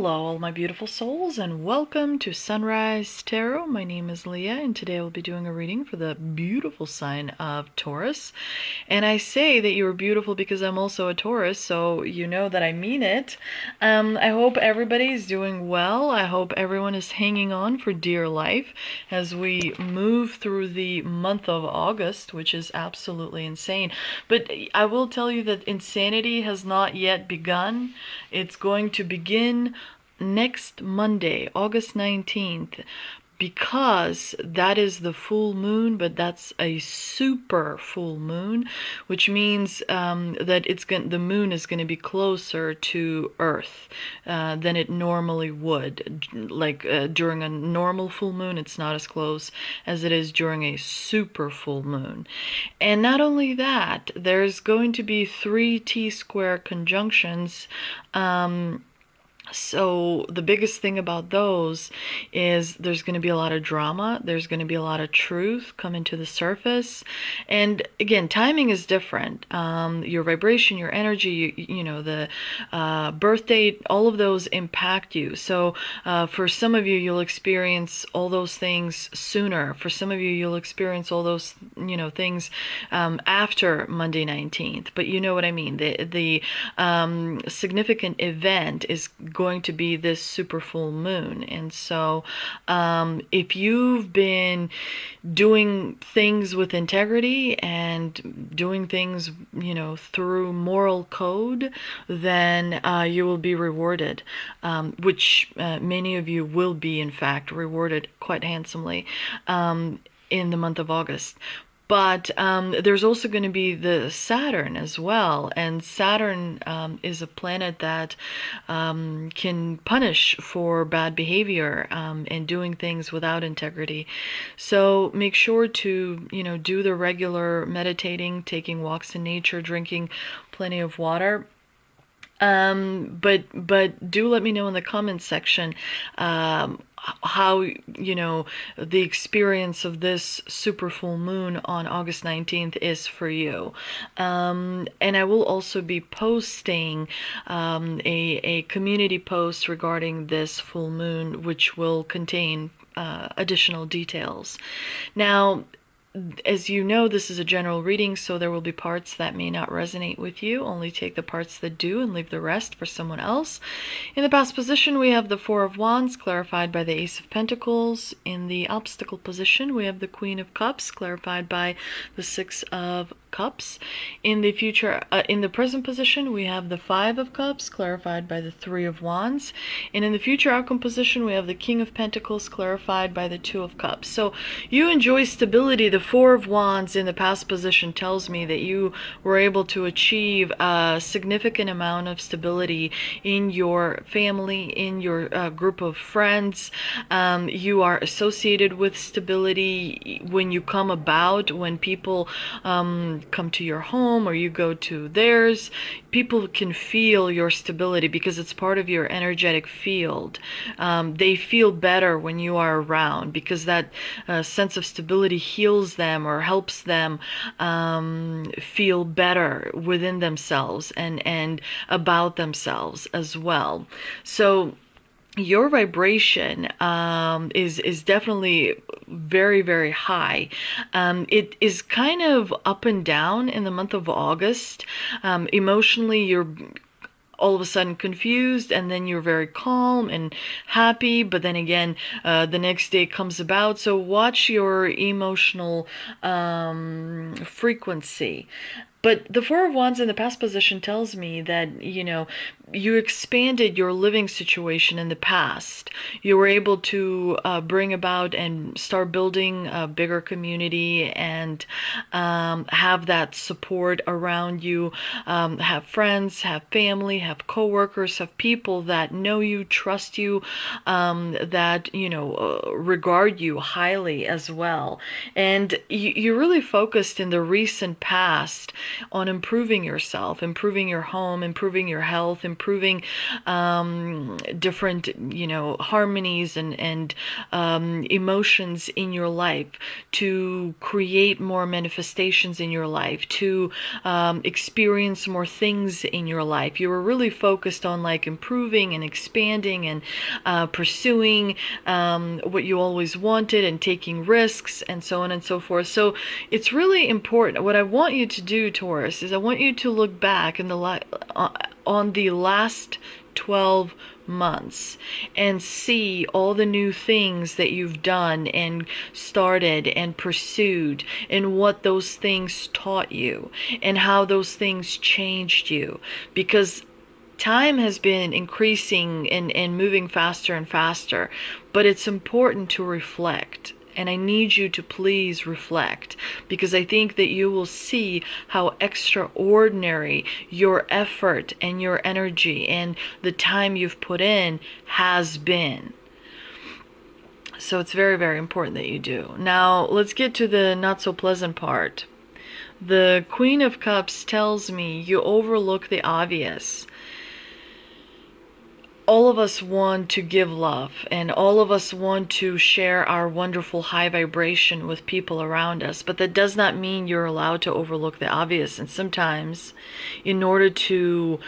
Hello, all my beautiful souls, and welcome to Sunrise Tarot. My name is Leah, and today I'll be doing a reading for the beautiful sign of Taurus. And I say that you're beautiful because I'm also a Taurus, so you know that I mean it. I hope everybody's doing well. I hope everyone is hanging on for dear life as we move through the month of August, which is absolutely insane. But I will tell you that insanity has not yet begun. It's going to begin next Monday, August 19th, because that is the full moon, but that's a super full moon, which means that the moon is going to be closer to Earth than it normally would. Like during a normal full moon, it's not as close as it is during a super full moon. And not only that, there's going to be 3 T-square conjunctions. So the biggest thing about those is there's going to be a lot of drama. There's going to be a lot of truth coming to the surface. And again, timing is different. Your vibration, your energy, the birth date, all of those impact you. So for some of you, you'll experience all those things sooner. For some of you, you'll experience all those, things after Monday 19th. But you know what I mean. The significant event is going to be this super full moon. And so if you've been doing things with integrity and doing things through moral code, then you will be rewarded, which many of you will be in fact rewarded quite handsomely in the month of August. But there's also going to be the Saturn as well. And Saturn is a planet that can punish for bad behavior and doing things without integrity. So make sure to, do the regular meditating, taking walks in nature, drinking plenty of water. But do let me know in the comments section how the experience of this super full moon on August 19th is for you. And I will also be posting a community post regarding this full moon, which will contain additional details. Now, as you know, this is a general reading, so there will be parts that may not resonate with you. Only take the parts that do and leave the rest for someone else. In the past position, we have the Four of Wands, clarified by the Ace of Pentacles. In the obstacle position, we have the Queen of Cups, clarified by the Six of Cups. In the present position, we have the Five of Cups, clarified by the Three of Wands. And in the future outcome position, we have the King of Pentacles, clarified by the Two of Cups. So you enjoy stability. The Four of Wands in the past position tells me that you were able to achieve a significant amount of stability in your family, in your group of friends. You are associated with stability when you come about, when people come to your home or you go to theirs. People can feel your stability because it's part of your energetic field. They feel better when you are around because that sense of stability heals them or helps them feel better within themselves and about themselves as well. So your vibration is definitely very, very high. It is kind of up and down in the month of August. Emotionally, you're all of a sudden confused, and then you're very calm and happy, but then again the next day comes about. So watch your emotional frequency. But the Four of Wands in the past position tells me that, you expanded your living situation in the past. You were able to bring about and start building a bigger community and have that support around you. Have friends, have family, have coworkers, have people that know you, trust you, that, regard you highly as well. And you're really focused in the recent past on improving yourself, improving your home, improving your health, improving different, harmonies and emotions in your life, to create more manifestations in your life, to experience more things in your life. You were really focused on like improving and expanding and pursuing what you always wanted and taking risks and so on and so forth. So it's really important. What I want you to do, Taurus, is I want you to look back in on the last 12 months and see all the new things that you've done and started and pursued, and what those things taught you and how those things changed you. Because time has been increasing and moving faster and faster, but it's important to reflect. And I need you to please reflect, because I think that you will see how extraordinary your effort and your energy and the time you've put in has been. So it's very, very important that you do. Now, let's get to the not so pleasant part. The Queen of Cups tells me you overlook the obvious. All of us want to give love, and all of us want to share our wonderful high vibration with people around us, but that does not mean you're allowed to overlook the obvious. And sometimes, in order to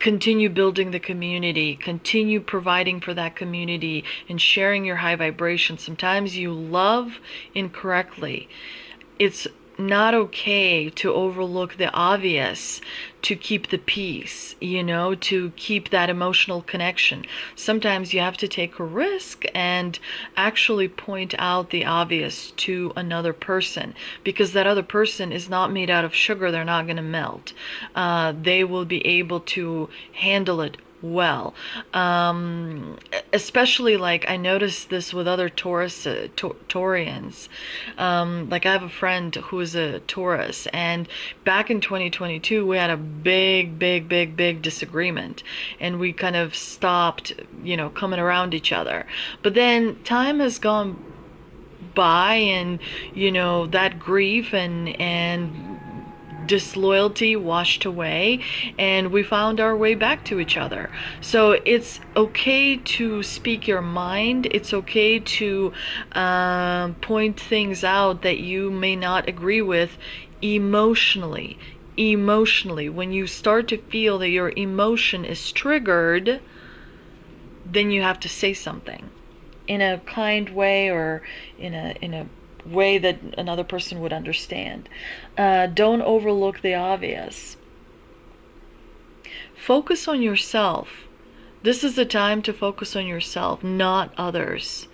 continue building the community, continue providing for that community and sharing your high vibration, sometimes you love incorrectly. It's not okay to overlook the obvious, to keep the peace, to keep that emotional connection. Sometimes you have to take a risk and actually point out the obvious to another person, because that other person is not made out of sugar. They're not going to melt. They will be able to handle it well. Especially, like, I noticed this with other Taurians. Like, I have a friend who is a Taurus, and back in 2022 we had a big disagreement, and we kind of stopped coming around each other. But then time has gone by, and that grief and disloyalty washed away, and we found our way back to each other. So it's okay to speak your mind. It's okay to point things out that you may not agree with emotionally. When you start to feel that your emotion is triggered, then you have to say something in a kind way, or in a way that another person would understand. Don't overlook the obvious. Focus on yourself. This is the time to focus on yourself, not others.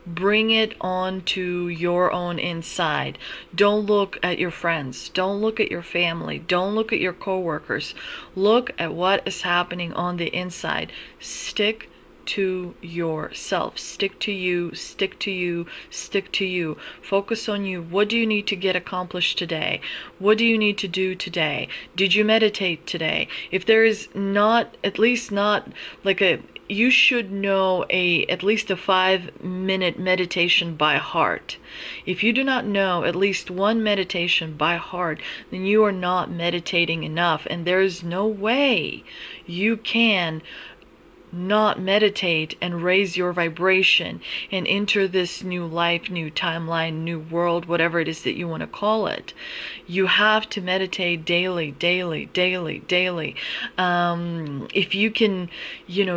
Bring it on to your own inside. Don't look at your friends. Don't look at your family. Don't look at your coworkers. Look at what is happening on the inside. Stick to yourself. Stick to you, stick to you, stick to you. Focus on you. What do you need to get accomplished today? What do you need to do today? Did you meditate today? If there is not, at least not like you should know at least a 5-minute meditation by heart. If you do not know at least one meditation by heart, then you are not meditating enough, and there is no way you can not meditate and raise your vibration and enter this new life, new timeline, new world, whatever it is that you want to call it. You have to meditate daily. If you can,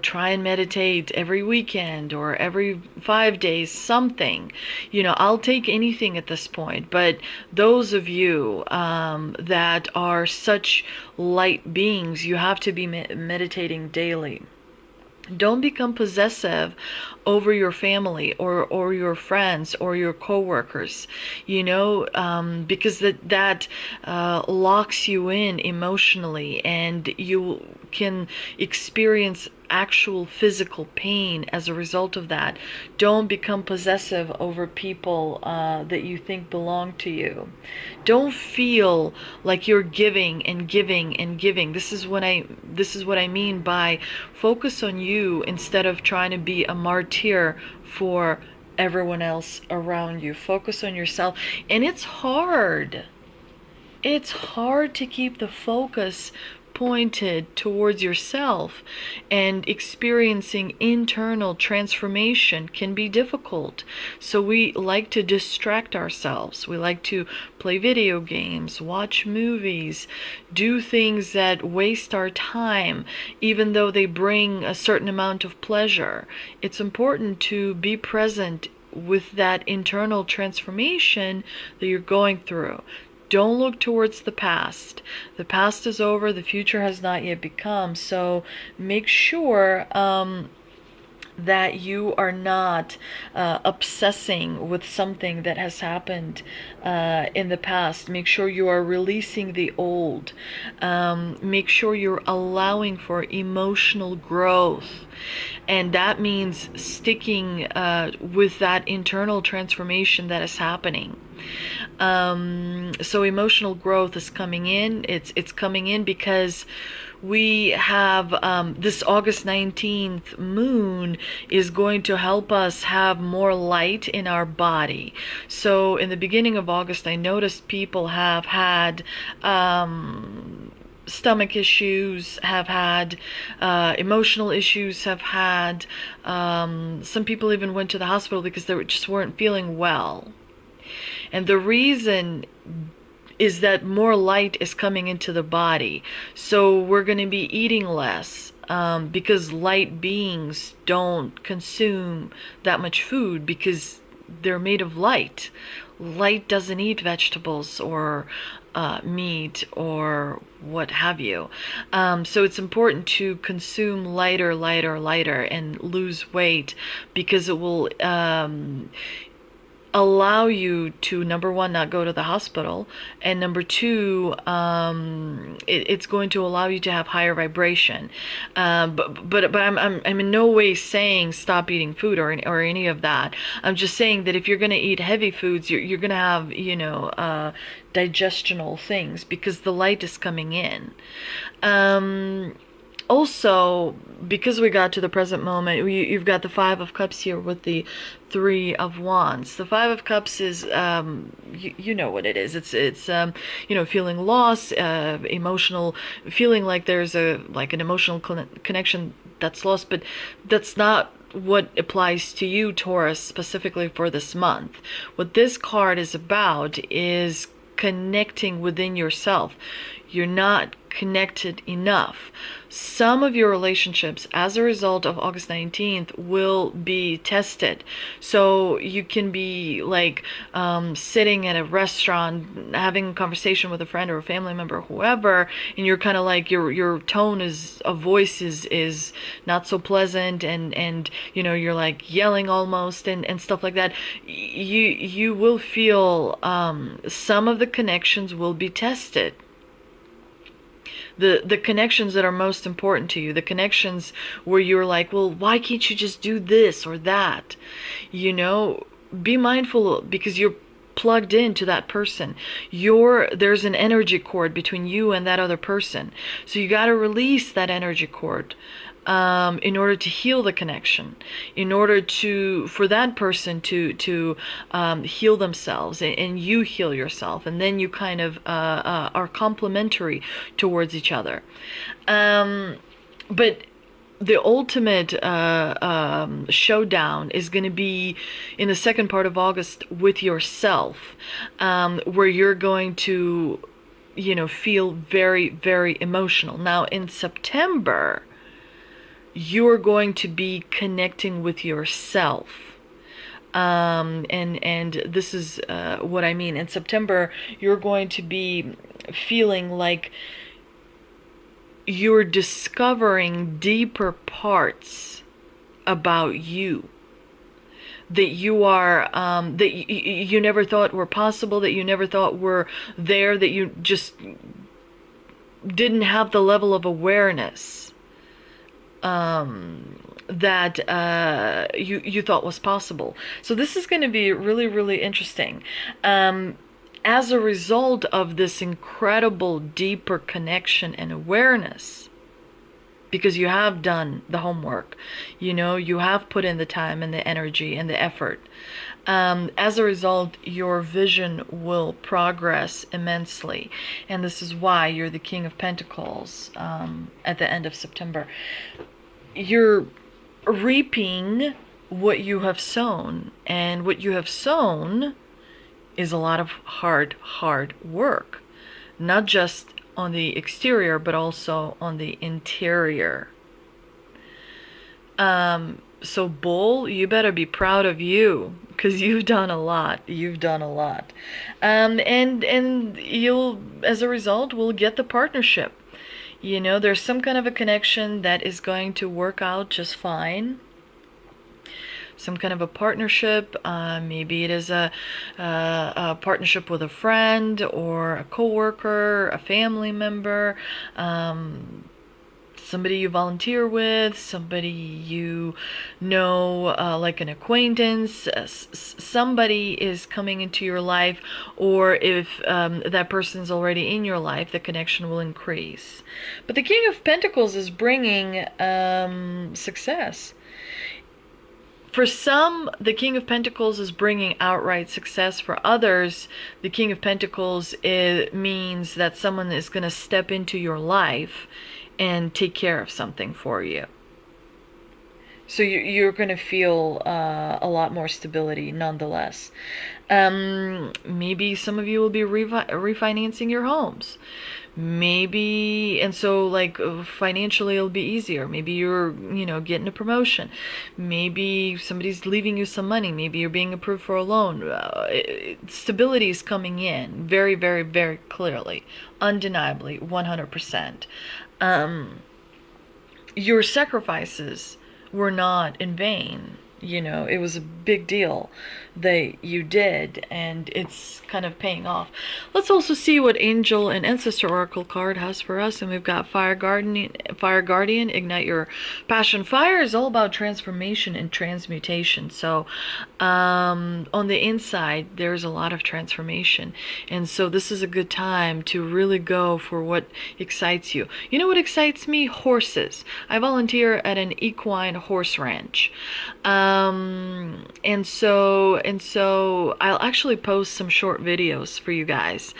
try and meditate every weekend or every 5 days, something, I'll take anything at this point. But those of you that are such light beings, you have to be meditating daily. Don't become possessive over your family or your friends or your coworkers, because that locks you in emotionally, and you can experience actual physical pain as a result of that. Don't become possessive over people that you think belong to you. Don't feel like you're giving and giving and giving. This is what I mean by focus on you instead of trying to be a martyr for everyone else around you. Focus on yourself. And it's hard. it's hard to keep the focus pointed towards yourself, and experiencing internal transformation can be difficult. So we like to distract ourselves. We like to play video games, watch movies, do things that waste our time, even though they bring a certain amount of pleasure. It's important to be present with that internal transformation that you're going through. Don't look towards the past. The past is over. The future has not yet become. So make sure that you are not obsessing with something that has happened in the past. Make sure you are releasing the old. Make sure you're allowing for emotional growth. And that means sticking with that internal transformation that is happening. So emotional growth is coming in. It's coming in because we have this August 19th moon is going to help us have more light in our body. So in the beginning of August, I noticed people have had stomach issues, have had emotional issues, have had some people even went to the hospital because they just weren't feeling well. And the reason is that more light is coming into the body. So we're going to be eating less because light beings don't consume that much food because they're made of light. Light doesn't eat vegetables or meat or what have you. So it's important to consume lighter and lose weight, because it will allow you to, number one, not go to the hospital, and number two, it's going to allow you to have higher vibration. But I'm in no way saying stop eating food or any of that. I'm just saying that if you're going to eat heavy foods, you're going to have digestional things because the light is coming in. Also, because we got to the present moment, you've got the Five of Cups here with the Three of Wands. The Five of Cups is, you know what it is. It's feeling loss, emotional, feeling like there's an emotional connection that's lost, but that's not what applies to you, Taurus, specifically for this month. What this card is about is connecting within yourself. You're not connected enough. Some of your relationships, as a result of August 19th, will be tested. So you can be sitting at a restaurant having a conversation with a friend or a family member or whoever, and you're kind of like your tone of voice is not so pleasant, and you're like yelling almost and stuff like that. You will feel some of the connections will be tested. The connections that are most important to you, the connections where you're like, well, why can't you just do this or that? Be mindful, because you're plugged into that person. There's an energy cord between you and that other person. So you got to release that energy cord in order to heal the connection, in order for that person to heal themselves, and you heal yourself, and then you kind of are complementary towards each other. But the ultimate showdown is going to be in the second part of August with yourself, where you're going to feel very, very emotional. Now in September, you're going to be connecting with yourself. And this is what I mean. In September, you're going to be feeling like you're discovering deeper parts about you that you are that you never thought were possible, that you never thought were there, that you just didn't have the level of awareness that you thought was possible. So this is going to be really, really interesting. As a result of this incredible deeper connection and awareness, because you have done the homework. You know, you have put in the time and the energy and the effort. As a result, your vision will progress immensely. And this is why you're the King of Pentacles at the end of September. You're reaping what you have sown. And what you have sown is a lot of hard work. Not just on the exterior, but also on the interior. So Bull, you better be proud of you, because you've done a lot. You've done a lot. And you'll, as a result, will get the partnership. You know, there's some kind of a connection that is going to work out just fine. Some kind of a partnership. Maybe it is a partnership with a friend or a coworker, a family member, somebody you volunteer with, somebody you know, like an acquaintance. Somebody is coming into your life, or if that person's already in your life, the connection will increase. But the King of Pentacles is bringing success. For some, the King of Pentacles is bringing outright success. For others, the King of Pentacles means that someone is going to step into your life and take care of something for you. So you're going to feel a lot more stability nonetheless. Maybe some of you will be refinancing your homes. Maybe, and so like financially it'll be easier. Maybe you're, you know, getting a promotion. Maybe somebody's leaving you some money. Maybe you're being approved for a loan. Stability is coming in very, very, very clearly, undeniably, 100%. Your sacrifices were not in vain. You know, it was a big deal that you did, and it's kind of paying off. Let's also see what Angel and Ancestor Oracle card has for us. And we've got Fire Guardian, Ignite Your Passion. Fire is all about transformation and transmutation. So on the inside, there's a lot of transformation. And so this is a good time to really go for what excites you. You know what excites me? Horses. I volunteer at an equine horse ranch. And so I'll actually post some short videos for you guys.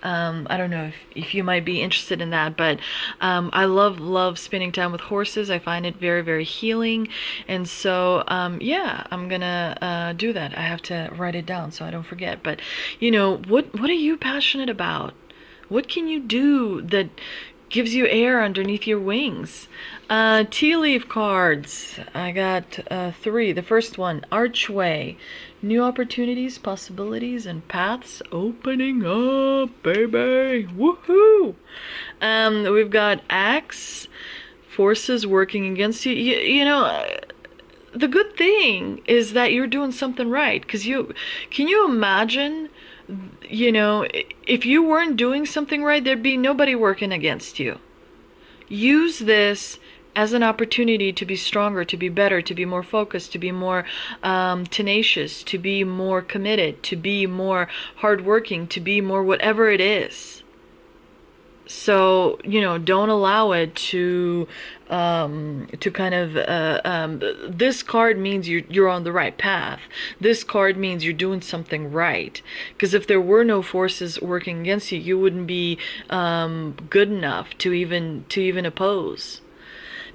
I don't know if you might be interested in that, but I love spending time with horses. I find it very, very healing. And so yeah, I'm gonna do that. I have to write it down so I don't forget. But you know, what are you passionate about? What can you do that gives you air underneath your wings? Tea leaf cards. I got 3. The first one, Archway. New opportunities, possibilities, and paths opening up, baby. Woohoo! We've got Axe. Forces working against you. You know, the good thing is that you're doing something right. Because can you imagine, you know, if you weren't doing something right, there'd be nobody working against you. Use this as an opportunity to be stronger, to be better, to be more focused, to be more tenacious, to be more committed, to be more hardworking, to be more whatever it is. So, you know, don't allow it to kind of, this card means you're on the right path. This card means you're doing something right. Because if there were no forces working against you, you wouldn't be good enough to even oppose.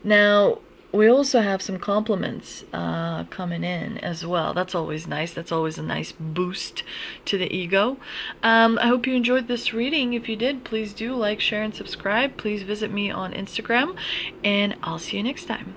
Now, we also have some compliments coming in as well. That's always nice. That's always a nice boost to the ego. I hope you enjoyed this reading. If you did, please do like, share, and subscribe. Please visit me on Instagram, and I'll see you next time.